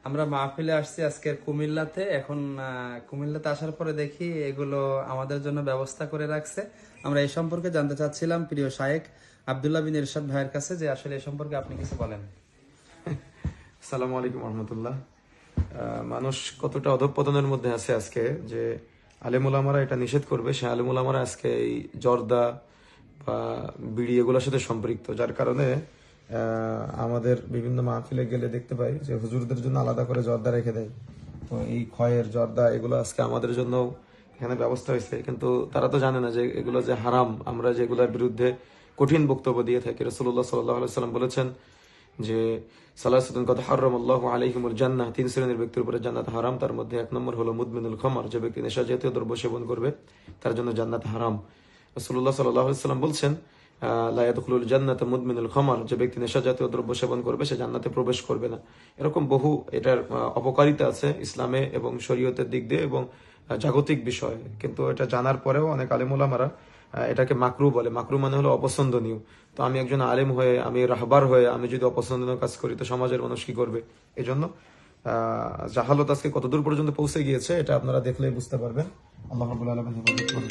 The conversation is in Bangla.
আমরা মাহফিলে আসছি আজকের কুমিল্লাতে। এখন কুমিল্লাতে আসার পরে দেখি এগুলো আমাদের জন্য ব্যবস্থা করে রাখছে। আমরা এই সম্পর্কে জানতে চাচ্ছিলাম প্রিয় শায়েখ আব্দুল্লাহ বিন ইরশাদ ভাইয়ের কাছে, যে আসলে এই সম্পর্কে আপনি কিছু বলেন। আসসালামু আলাইকুম রহমতুল্লাহ। মানুষ কতটা অধঃপতনের মধ্যে আছে আজকে, যে আলেমুলামারা এটা নিষেধ করবে, সে আলেমুলামারা আজকে এই জর্দা বা বিড়ি এগুলোর সাথে সম্পৃক্ত, যার কারণে আমাদের বিভিন্ন মাহফিলে গেলে দেখতে পাই যে হুজুরদের জন্য আলাদা করে জর্দা রেখে দেয়। তো এই খয়ের জর্দা এগুলো আজকে আমাদের জন্য এখানে ব্যবস্থা হয়েছে, কিন্তু তারা তো জানে না যে এগুলো যে হারাম। আমরা যেগুলোর বিরুদ্ধে কঠিন বক্তব্য দিয়ে থাকি। রাসূলুল্লাহ সাল্লাল্লাহু আলাইহি সাল্লাম বলেছেন যে সালাসাতুন কদ হারামাল্লাহু আলাইহিমুল জান্নাহ, তিন শ্রেণীর ব্যক্তির উপরে জান্নাত হারাম। তার মধ্যে এক নম্বর হলো মুদমিনুল খামর, যে ব্যক্তি নেশা জাতীয় দ্রব্য সেবন করবে তার জন্য জান্নাত হারাম। রাসূলুল্লাহ সাল্লাল্লাহু আলাইহি সাল্লাম বলছেন লা ইয়াদখুলুল জান্নাতা মুদমিনুল খামর, যে ব্যক্তি নেশা জাতীয় দ্রব্য সেবন করবে সে জান্নাতে প্রবেশ করবে না। এরকম বহু এটার অপকারিতা আছে ইসলামে এবং শরীয়তের দিক দিয়ে এবং জাগতিক বিষয়, কিন্তু এটা জানার পরেও অনেক আলেম ওলামারা এটাকে মাকরু বলে। মাকরু মানে হলো অপছন্দনীয়। তো আমি একজন আলেম হয়ে, আমি রাহবার হয়ে আমি যদি অপছন্দনীয় কাজ করি তো সমাজের মানুষ কি করবে? এই জন্য জাহালত আজকে কতদূর পর্যন্ত পৌঁছে গিয়েছে এটা আপনারা দেখলেই বুঝতে পারবেন। আল্লাহ রাব্বুল আলামিন হেফাজত করুন।